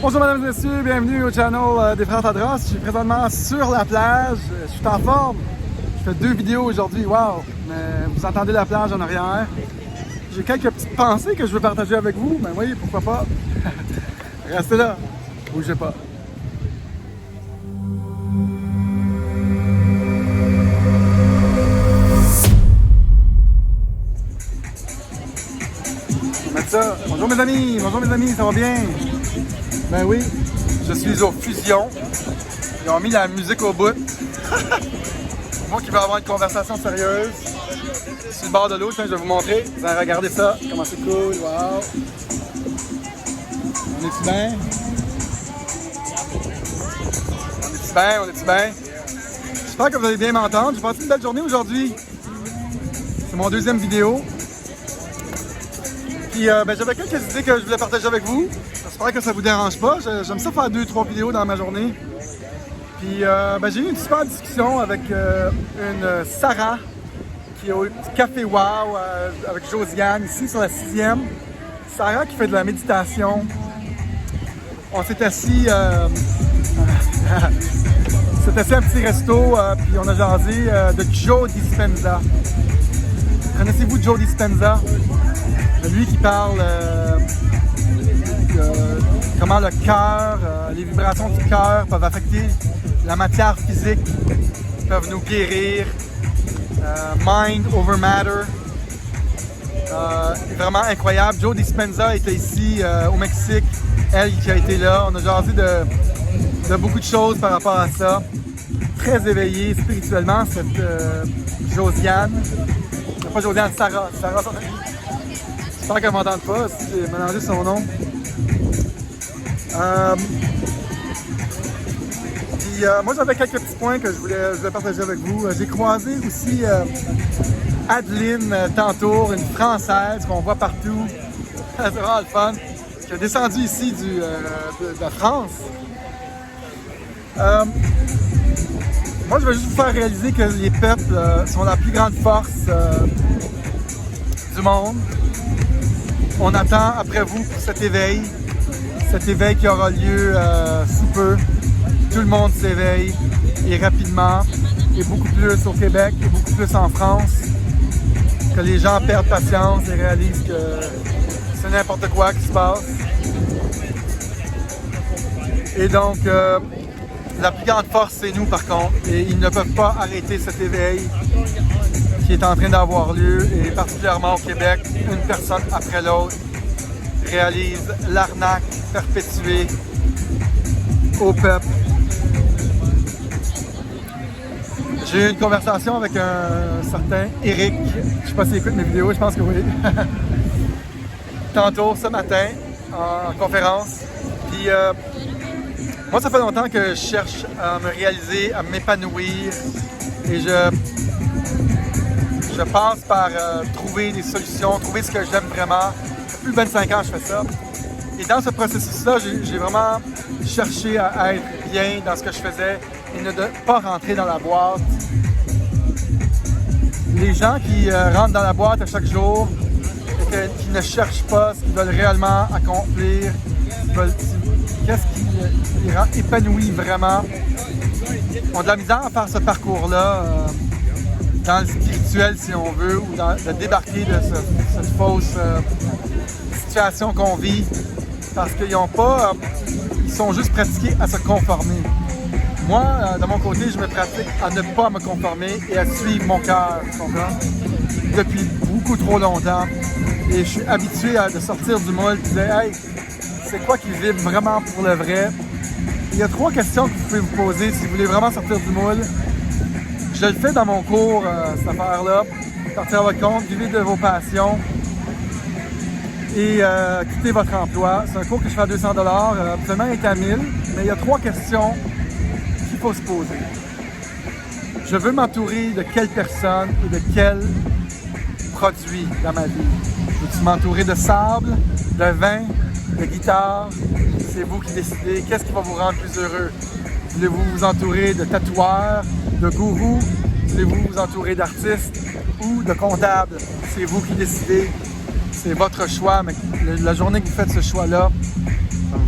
Bonjour mesdames et messieurs, bienvenue au channel des Frères Tadros. Je suis présentement sur la plage, je suis en forme. Je fais 2 vidéos aujourd'hui, wow! Mais vous entendez la plage en arrière. J'ai quelques petites pensées que je veux partager avec vous, mais oui, pourquoi pas. Restez là, bougez pas. Ça. Bonjour mes amis, ça va bien? Ben oui, je suis au Fusion. Ils ont mis la musique au bout. Moi qui veux avoir une conversation sérieuse. Sur le bord de l'eau, je vais vous montrer. Vous allez regarder ça, comment c'est cool, wow! On est-tu bien? On est-tu bien? J'espère que vous allez bien m'entendre. J'ai passé une belle journée aujourd'hui. C'est mon 2e vidéo. Puis j'avais quelques idées que je voulais partager avec vous. J'espère que ça vous dérange pas. J'aime ça faire 2-3 vidéos dans ma journée. Puis j'ai eu une super discussion avec une Sarah qui est au Café Wow avec Josiane ici sur la 6e. Sarah qui fait de la méditation. On s'est assis à un petit resto puis on a jasé de Joe Dispenza. Connaissez-vous Joe Dispenza? Lui qui parle comment le cœur, les vibrations du cœur peuvent affecter la matière physique, peuvent nous guérir. Mind over matter. Vraiment incroyable. Joe Dispenza était ici au Mexique. Elle qui a été là. On a jasé de beaucoup de choses par rapport à ça. Très éveillée spirituellement, cette Josiane. Pas Josiane, Sarah. Sarah, son amie. J'espère qu'elle ne m'entende pas, si j'ai mélangé son nom. Moi, j'avais quelques petits points que je voulais partager avec vous. J'ai croisé aussi Adeline Tantour, une Française qu'on voit partout. C'est vraiment le fun. Qui est descendue ici de la France. Moi, je veux juste vous faire réaliser que les peuples sont la plus grande force du monde. On attend après vous pour cet éveil qui aura lieu sous peu. Tout le monde s'éveille et rapidement, et beaucoup plus au Québec et beaucoup plus en France, que les gens perdent patience et réalisent que c'est n'importe quoi qui se passe. Et donc, la plus grande force, c'est nous par contre, et ils ne peuvent pas arrêter cet éveil qui est en train d'avoir lieu, et particulièrement au Québec, une personne après l'autre réalise l'arnaque perpétuée au peuple. J'ai eu une conversation avec un certain Eric, je ne sais pas s'il écoute mes vidéos, je pense que oui, tantôt ce matin en conférence. Puis moi ça fait longtemps que je cherche à me réaliser, à m'épanouir, et je passe par trouver des solutions, trouver ce que j'aime vraiment. Ça fait plus de 25 ans que je fais ça. Et dans ce processus-là, j'ai vraiment cherché à être bien dans ce que je faisais et ne pas rentrer dans la boîte. Les gens qui rentrent dans la boîte à chaque jour et qui ne cherchent pas ce qu'ils veulent réellement accomplir, qu'est-ce qui les rend épanouis vraiment, ont de la misère à faire ce parcours-là. Dans le spirituel, si on veut, ou de débarquer de cette fausse situation qu'on vit, parce qu'ils n'ont pas, ils sont juste pratiqués à se conformer. Moi, de mon côté, je me pratique à ne pas me conformer et à suivre mon cœur, tu comprends? Depuis beaucoup trop longtemps. Et je suis habitué de sortir du moule et de dire, hey, c'est quoi qui vibre vraiment pour le vrai? Il y a 3 questions que vous pouvez vous poser si vous voulez vraiment sortir du moule. Je le fais dans mon cours, cette affaire-là. Partir à votre compte, vivez de vos passions et quittez votre emploi. C'est un cours que je fais à 200 $. Absolument, il est à 1000, mais il y a 3 questions qu'il faut se poser. Je veux m'entourer de quelle personne et de quel produit dans ma vie? Veux-tu m'entourer de sable, de vin, de guitare? C'est vous qui décidez. Qu'est-ce qui va vous rendre plus heureux? Voulez-vous vous entourer de tatoueurs, de gourous? Voulez-vous vous entourer d'artistes ou de comptables? C'est vous qui décidez. C'est votre choix, mais la journée que vous faites ce choix-là,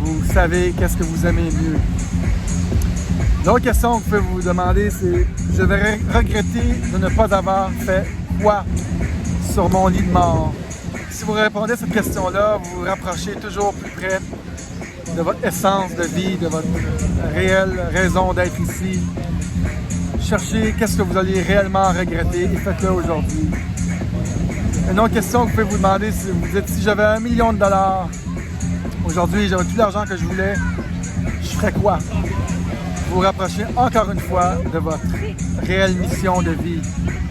vous savez qu'est-ce que vous aimez mieux. L'autre question que vous pouvez vous demander, c'est « Je vais regretter de ne pas avoir fait quoi sur mon lit de mort? » Si vous répondez à cette question-là, vous vous rapprochez toujours plus près de votre essence de vie, de votre réelle raison d'être ici. Cherchez qu'est-ce que vous allez réellement regretter et faites-le aujourd'hui. Une autre question que vous pouvez vous demander, si vous dites « Si j'avais $1 million aujourd'hui, j'avais tout l'argent que je voulais, je ferais quoi? » Vous vous rapprochez encore une fois de votre réelle mission de vie.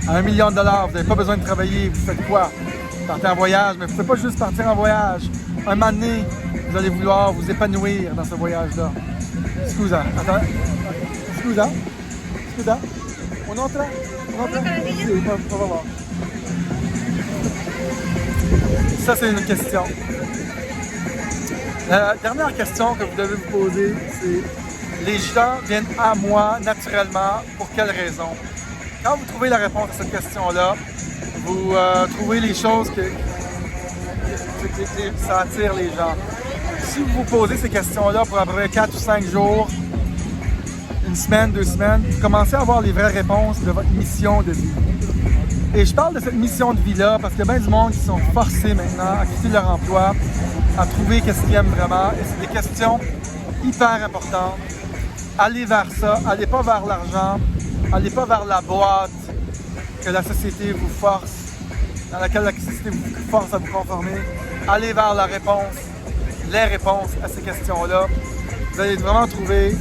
À $1 million, vous n'avez pas besoin de travailler, vous faites quoi? Vous partez en voyage, mais vous ne pouvez pas juste partir en voyage. Un moment donné, vous allez vouloir vous épanouir dans ce voyage-là. Scusa, attends. Scusa? Scusa? On entre? On entre? Si, on va voir. Ça, c'est une question. La dernière question que vous devez vous poser, c'est les gens viennent à moi naturellement pour quelle raison? Quand vous trouvez la réponse à cette question-là, vous trouvez les choses que ça attire les gens. Si vous vous posez ces questions-là pour à peu près 4 ou 5 jours, une semaine, 2 semaines, vous commencez à avoir les vraies réponses de votre mission de vie. Et je parle de cette mission de vie-là parce qu'il y a bien du monde qui sont forcés maintenant à quitter leur emploi, à trouver qu'est-ce qu'ils aiment vraiment. Et c'est des questions hyper importantes. Allez vers ça, allez pas vers l'argent, allez pas vers la boîte que la société vous force, dans laquelle la société vous force à vous conformer. Allez vers la réponse, les réponses à ces questions-là. Vous allez vraiment trouver,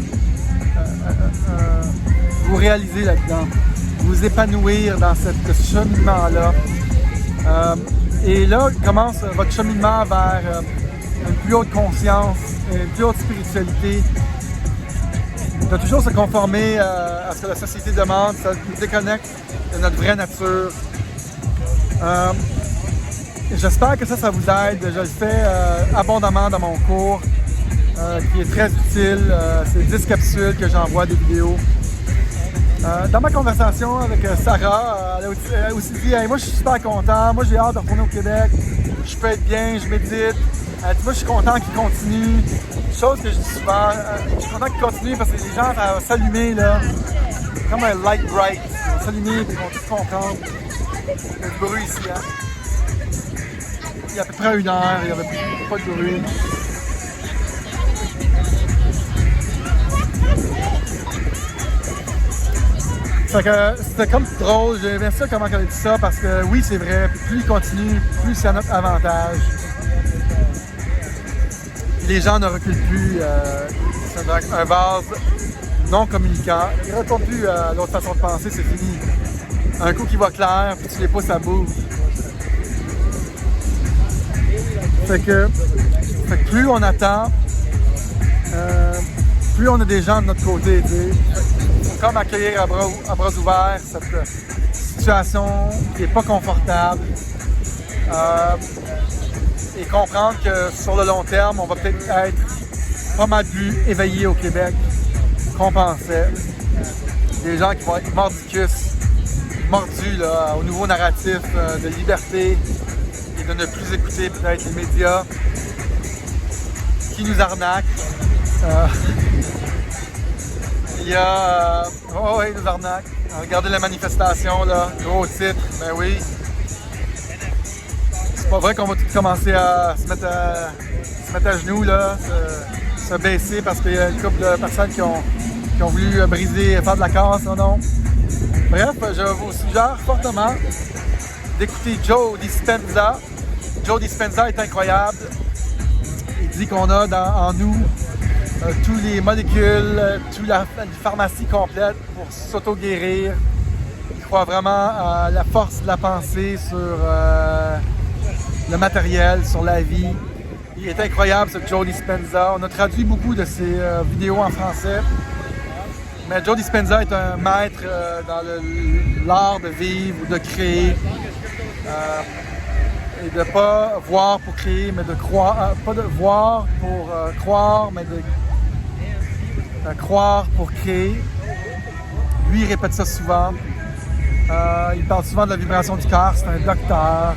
vous réaliser là-dedans, vous épanouir dans ce cheminement-là. Et là commence votre cheminement vers une plus haute conscience, une plus haute spiritualité. De toujours se conformer à ce que la société demande, ça nous déconnecte de notre vraie nature. J'espère que ça vous aide. Je le fais abondamment dans mon cours, qui est très utile. C'est 10 capsules que j'envoie des vidéos. Dans ma conversation avec Sarah, elle a aussi dit hey, « Moi, je suis super content. Moi, j'ai hâte de retourner au Québec. Je peux être bien, je médite. Moi, je suis content qu'il continue. » Chose que je dis souvent, je suis content qu'il continue parce que les gens vont s'allumer, là, comme un light bright. Ils vont s'allumer et ils vont tout comprendre. Il y a du bruit ici, hein. Il y a à peu près 1 heure, il n'y avait pas de bruit. Fait que c'était comme drôle, j'ai aimé ça comment elle a dit ça parce que oui, c'est vrai, plus il continue, plus c'est à notre avantage. Les gens ne reculent plus, c'est un vase non communicant. Ils ne retournent plus à l'autre façon de penser, c'est fini. Un coup qui va clair, puis tu les pousses à bout. Fait que plus on attend, plus on a des gens de notre côté. Il faut comme accueillir à bras ouverts cette situation qui n'est pas confortable. Et comprendre que sur le long terme, on va peut-être être pas mal plus éveillés au Québec qu'on pensait. Des gens qui vont être mordus là, au nouveau narratif de liberté et de ne plus écouter peut-être les médias qui nous arnaquent. Il y a... oh oui, ils nous arnaquent. Regardez la manifestation, là, gros titre, ben oui. C'est pas vrai qu'on va tout commencer à se mettre à genoux, là, se baisser parce qu'il y a une couple de personnes qui ont voulu faire de la casse, non. Bref, je vous suggère fortement d'écouter Joe Dispenza. Joe Dispenza est incroyable. Il dit qu'on a en nous tous les molécules, toute la pharmacie complète pour s'auto-guérir. Il croit vraiment à la force de la pensée sur le matériel, sur la vie. Il est incroyable, ce Joe Dispenza. On a traduit beaucoup de ses vidéos en français. Mais Joe Dispenza est un maître dans l'art de vivre ou de créer. Et de ne pas voir pour créer, mais de croire. Pas de voir pour croire, mais de croire pour créer. Lui, il répète ça souvent. Il parle souvent de la vibration du cœur. C'est un docteur.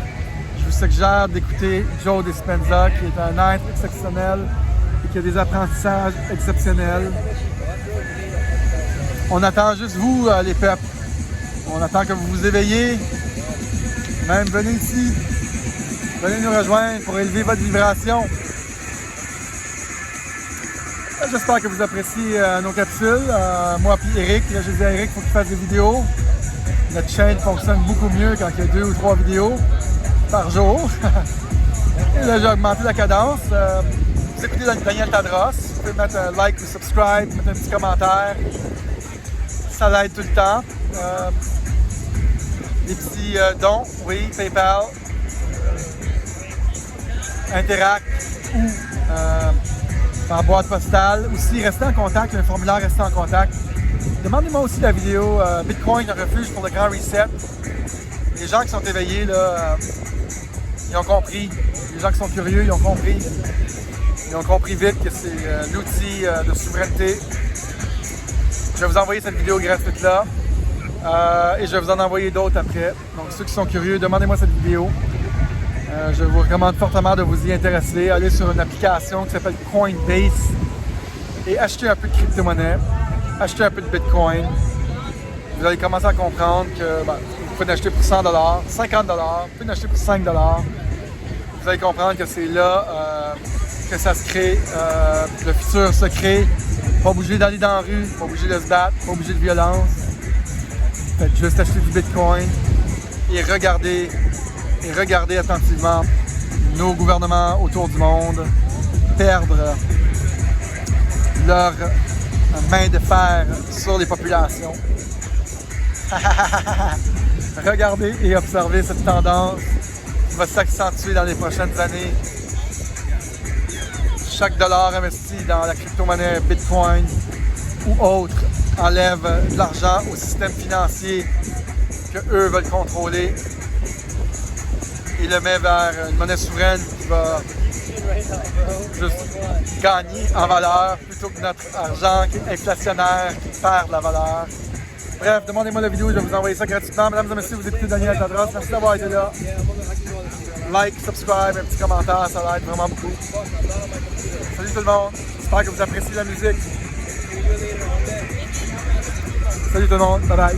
Je vous suggère d'écouter Joe Dispenza, qui est un être exceptionnel et qu'il y a des apprentissages exceptionnels. On attend juste vous, les peuples. On attend que vous vous éveillez. Même venez ici. Venez nous rejoindre pour élever votre vibration. J'espère que vous appréciez nos capsules. Moi et Eric, là, je dis à Eric qu'il faut qu'il fasse des vidéos. Notre chaîne fonctionne beaucoup mieux quand il y a 2 ou 3 vidéos par jour. Et là, j'ai augmenté la cadence. Vous écoutez Daniel Tadros. Vous pouvez mettre un like ou subscribe, mettre un petit commentaire. Ça l'aide tout le temps. Des petits dons, oui, PayPal, Interact ou par boîte postale. Aussi, restez en contact, le formulaire restez en contact. Demandez-moi aussi la vidéo Bitcoin, un refuge pour le grand reset. Les gens qui sont éveillés, là, ils ont compris. Les gens qui sont curieux, ils ont compris. Ils ont compris vite que c'est l'outil de souveraineté. Je vais vous envoyer cette vidéo gratuite-là. Et je vais vous en envoyer d'autres après. Donc ceux qui sont curieux, demandez-moi cette vidéo. Je vous recommande fortement de vous y intéresser. Allez sur une application qui s'appelle Coinbase et achetez un peu de crypto-monnaie. Achetez un peu de Bitcoin. Vous allez commencer à comprendre que vous pouvez l'acheter pour 100 $, 50 $, vous pouvez l'acheter pour 5 $. Vous allez comprendre que c'est là que ça se crée. Le futur se crée. Pas obligé d'aller dans la rue, pas obligé de se battre, pas obligé de violence. Faites juste acheter du Bitcoin et regardez attentivement nos gouvernements autour du monde perdre leur main de fer sur les populations. Regardez et observez cette tendance qui va s'accentuer dans les prochaines années. Chaque dollar investi dans la crypto-monnaie Bitcoin ou autre enlève de l'argent au système financier que eux veulent contrôler et le met vers une monnaie souveraine qui va juste gagner en valeur plutôt que notre argent qui est inflationnaire qui perd de la valeur. Bref, demandez-moi la vidéo, je vais vous envoyer ça gratuitement. Mesdames et messieurs, vous écoutez Daniel Tadros. Merci d'avoir été là. Like, subscribe, un petit commentaire, ça l'aide vraiment beaucoup. Salut tout le monde, j'espère que vous appréciez la musique. Salut tout le monde, bye bye.